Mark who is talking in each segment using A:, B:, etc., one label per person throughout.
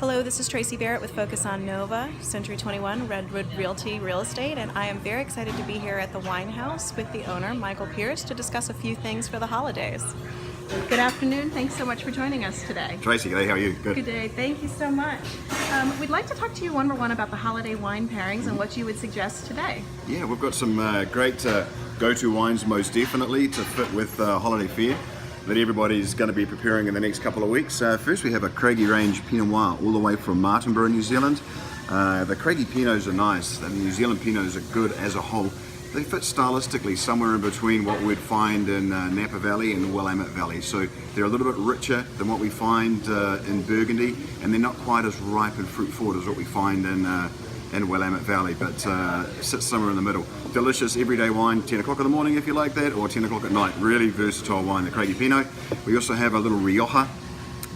A: Hello, this is Tracy Barrett with Focus on Nova, Century 21, Redwood Realty Real Estate, and I am very excited to be here at the Wine House with the owner, Michael Pierce, to discuss a few things for the holidays. Good afternoon. Thanks so much for joining us today.
B: Tracy, g'day, how are you? Good.
A: Good day. Thank you so much. We'd like to talk to you one about the holiday wine pairings and what you would suggest today.
B: Yeah, we've got some great go-to wines, most definitely, to fit with holiday fare that everybody's going to be preparing in the next couple of weeks. First, we have a Craigie Range Pinot Noir all the way from Martinborough, New Zealand. The Craigie Pinots are nice. The New Zealand Pinots are good as a whole. They fit stylistically somewhere in between what we'd find in Napa Valley and Willamette Valley. So they're a little bit richer than what we find in Burgundy, and they're not quite as ripe and fruit forward as what we find in Willamette Valley, but sits somewhere in the middle. Delicious everyday wine, 10 o'clock in the morning if you like that, or 10 o'clock at night. Really versatile wine, the Craigie Pinot. We also have a little Rioja,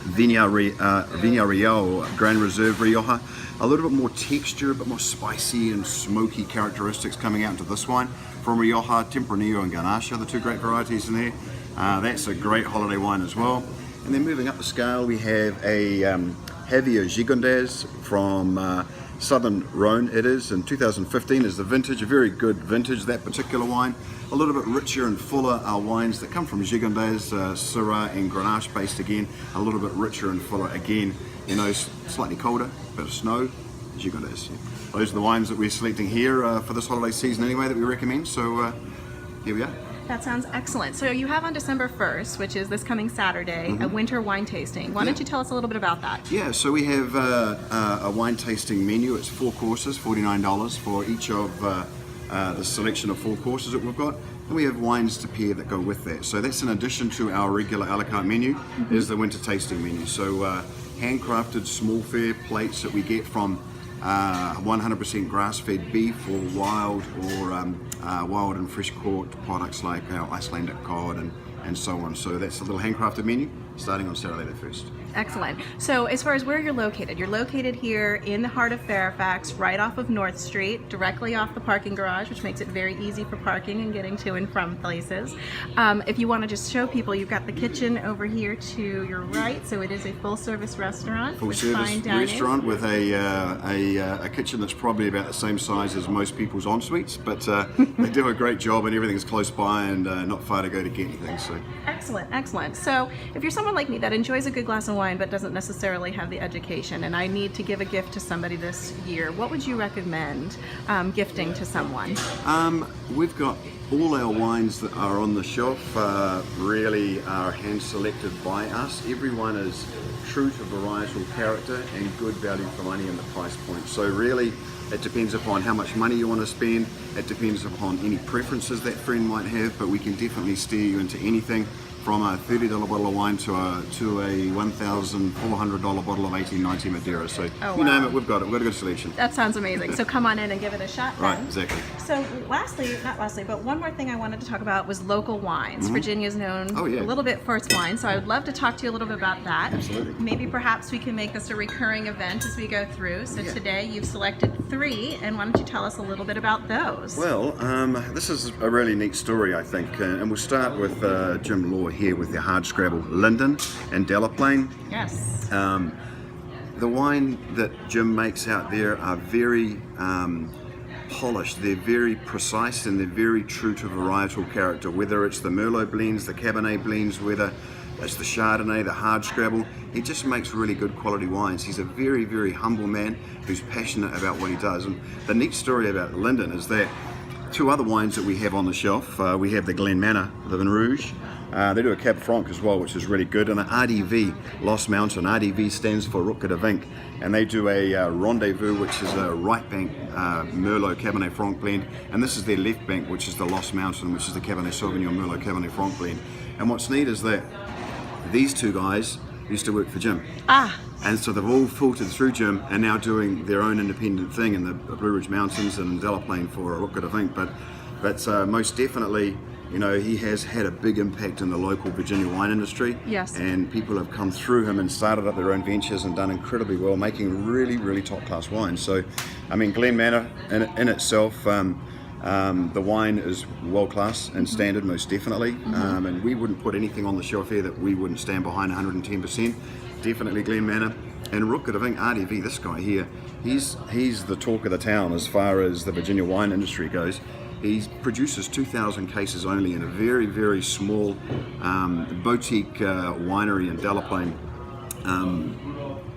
B: Viña Real or Grand Reserve Rioja. A little bit more texture, a bit more spicy and smoky characteristics coming out into this wine. From Rioja, Tempranillo and Garnacha, the two great varieties in there. That's a great holiday wine as well. And then moving up the scale, we have a Javier Gigondas from Southern Rhone. It is in 2015 is the vintage, a very good vintage, that particular wine. A little bit richer and fuller are wines that come from Gigondas, Syrah and Grenache based again, a little bit richer and fuller again, you know, slightly colder, bit of snow, Gigondas. Yeah. Those are the wines that we're selecting here for this holiday season anyway that we recommend, so here we are.
A: That sounds excellent. So you have on December 1st, which is this coming Saturday, a winter wine tasting. Why don't you tell us a little bit about that?
B: Yeah, so we have a wine tasting menu. It's 4 courses, $49 for each of the selection of 4 courses that we've got. And we have wines to pair that go with that. So that's in addition to our regular a la carte menu, is the winter tasting menu. So handcrafted small fare plates that we get from 100% grass-fed beef or wild and fresh caught products like our Icelandic cod and so on. So that's a little handcrafted menu starting on Saturday the 1st.
A: Excellent. So as far as where you're located here in the heart of Fairfax, right off of North Street, directly off the parking garage, which makes it very easy for parking and getting to and from places. If you want to just show people, you've got the kitchen over here to your right, so it is a full-service restaurant.
B: Full-service restaurant with a kitchen that's probably about the same size as most people's en-suites, but they do a great job and everything's close by and not far to go to get anything. So
A: excellent, excellent. So if you're someone like me that enjoys a good glass of wine but doesn't necessarily have the education, and I need to give a gift to somebody this year, what would you recommend gifting to someone?
B: We've got all our wines that are on the shelf really are hand selected by us. Everyone is true to varietal character and good value for money in the price point. So really it depends upon how much money you want to spend. It depends upon any preferences that friend might have, but we can definitely steer you into anything from a $30 bottle of wine to a $1,400 bottle of 1890 Madeira. So you name it, we've got it. We've got a good selection.
A: That sounds amazing. So come on in and give it a shot then.
B: Right, exactly.
A: So not lastly, but one more thing I wanted to talk about was local wines. Virginia's known a little bit for its wine, so I would love to talk to you a little bit about that.
B: Absolutely.
A: Maybe perhaps we can make this a recurring event as we go through. So today you've selected 3, and why don't you tell us a little bit about those?
B: Well, this is a really neat story, I think, and we'll start with Jim Law here with the hardscrabble Linden and Delaplane.
A: Yes.
B: The wine that Jim makes out there are very polished, they're very precise, and they're very true to varietal character, whether it's the Merlot blends, the Cabernet blends, whether it's the Chardonnay, the hardscrabble. He just makes really good quality wines. He's a very, very humble man who's passionate about what he does. And the neat story about Linden is that 2 other wines that we have on the shelf, we have the Glen Manor, the Vin Rouge. They do a Cab Franc as well, which is really good, and an RDV, Lost Mountain. RDV stands for Ruca de Vinc, and they do a Rendezvous, which is a right bank Merlot Cabernet Franc blend, and this is their left bank, which is the Lost Mountain, which is the Cabernet Sauvignon Merlot Cabernet Franc blend. And what's neat is that these 2 guys used to work for Jim. And so they've all filtered through Jim and now doing their own independent thing in the Blue Ridge Mountains and Delaplane for Ruca de Vinc. But most definitely, you know, he has had a big impact in the local Virginia wine industry.
A: Yes.
B: And people have come through him and started up their own ventures and done incredibly well, making really, really top class wine. So, I mean, Glen Manor in itself, the wine is world class and standard, most definitely. And we wouldn't put anything on the shelf here that we wouldn't stand behind 110%. Definitely Glen Manor. And Rook at RDV, this guy here, he's the talk of the town as far as the Virginia wine industry goes. He produces 2,000 cases only in a very, very small boutique winery in Delaplane.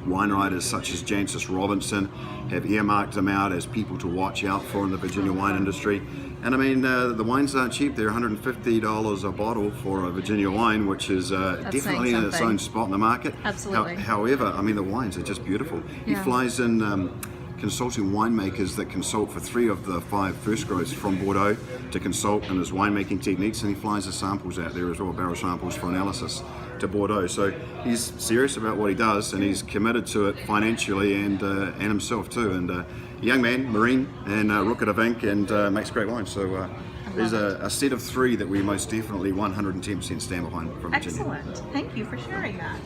B: Wine writers such as Jancis Robinson have earmarked them out as people to watch out for in the Virginia wine industry. And I mean, the wines aren't cheap. They're $150 a bottle for a Virginia wine, which is definitely in its own spot in the market.
A: Absolutely.
B: However, I mean, the wines are just beautiful. He flies in consulting winemakers that consult for 3 of the 5 first growers from Bordeaux to consult in his winemaking techniques, and he flies the samples out there as well, barrel samples for analysis to Bordeaux. So he's serious about what he does, and he's committed to it financially and himself too. And young man, Marine, and Rook at and makes great wine. So there's a set of 3 that we most definitely 110% stand behind from Virginia.
A: Excellent. Thank you for sharing that.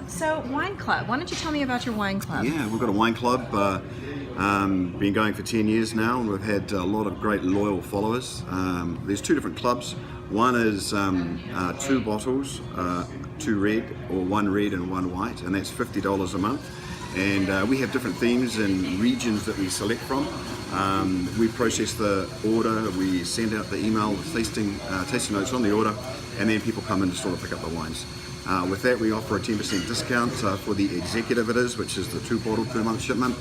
A: So, wine club. Why don't you tell me about your wine club?
B: Yeah, we've got a wine club. Been going for 10 years now, and we've had a lot of great loyal followers. There's 2 different clubs. One is 2 bottles, 2 red, or 1 red and 1 white, and that's $50 a month. And we have different themes and regions that we select from. We process the order, we send out the email, the tasting notes on the order, and then people come in to store to pick up the wines. With that, we offer a 10% discount for the executive it is, which is the 2 bottle per month shipment.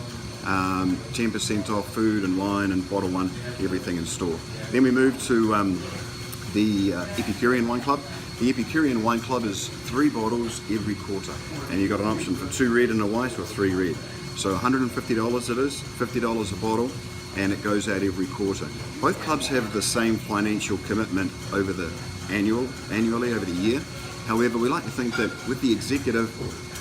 B: 10% off food and wine and bottle 1, everything in store. Then we move to the Epicurean Wine Club. The Epicurean Wine Club is 3 bottles every quarter, and you've got an option for 2 red and a white or 3 red. So $150 it is, $50 a bottle, and it goes out every quarter. Both clubs have the same financial commitment over the annually over the year. However, we like to think that with the executive,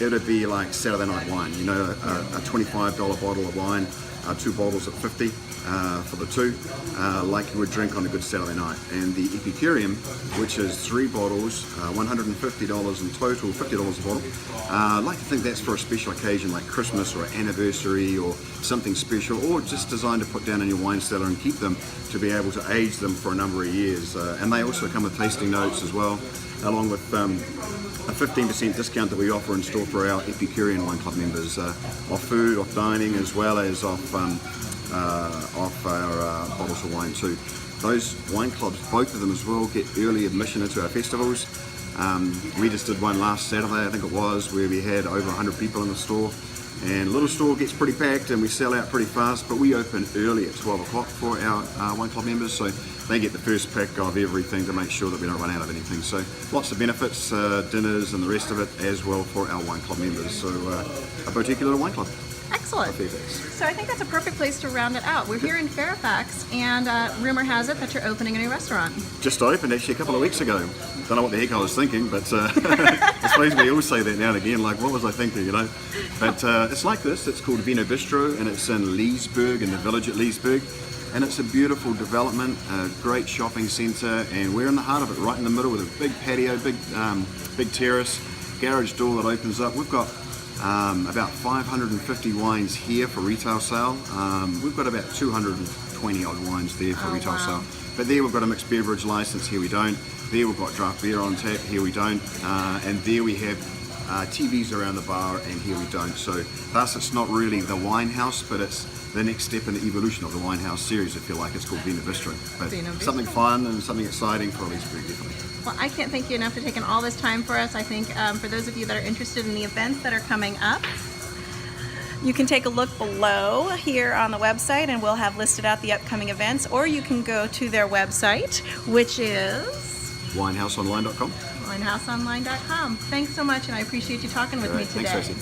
B: it would be like Saturday night wine. You know, a $25 bottle of wine, 2 bottles at $50 for the 2, like you would drink on a good Saturday night. And the Epicurean, which is 3 bottles, $150 in total, $50 a bottle. I like to think that's for a special occasion like Christmas or an anniversary or something special, or just designed to put down in your wine cellar and keep them to be able to age them for a number of years. And they also come with tasting notes as well, along with a 15% discount that we offer in store for our Epicurean Wine Club members, off food, off dining, as well as off our bottles of wine too. Those wine clubs, both of them as well, get early admission into our festivals. We just did one last Saturday, I think it was, where we had over 100 people in the store. And the little store gets pretty packed and we sell out pretty fast, but we open early at 12 o'clock for our wine club members, so they get the first pack of everything to make sure that we don't run out of anything. So lots of benefits, dinners and the rest of it as well for our wine club members. So a boutique little wine club.
A: Excellent. So I think that's a perfect place to round it out. We're here in Fairfax, and rumor has it that you're opening a new restaurant.
B: Just opened actually a couple of weeks ago. Don't know what the heck I was thinking, but I suppose we all say that now and again, like what was I thinking, you know? But it's like this, it's called Vino Bistro, and it's in Leesburg, in the village at Leesburg. And it's a beautiful development, a great shopping centre, and we're in the heart of it, right in the middle with a big patio, big terrace, garage door that opens up. We've got about 550 wines here for retail sale. We've got about 220 odd wines there for retail sale. But there we've got a mixed beverage license, here we don't. There we've got draft beer on tap, here we don't. And there we have TVs around the bar, and here we don't. So thus it's not really the wine house, but it's the next step in the evolution of the wine house series, if you like. It's called Vino Bistro. But something fun and something exciting for Leesburg, definitely.
A: Well, I can't thank you enough for taking all this time for us. I think for those of you that are interested in the events that are coming up, you can take a look below here on the website, and we'll have listed out the upcoming events, or you can go to their website, which is
B: winehouseonline.com.
A: winehouseonline.com. Thanks so much, and I appreciate you talking with me today.
B: Thanks, Tracy.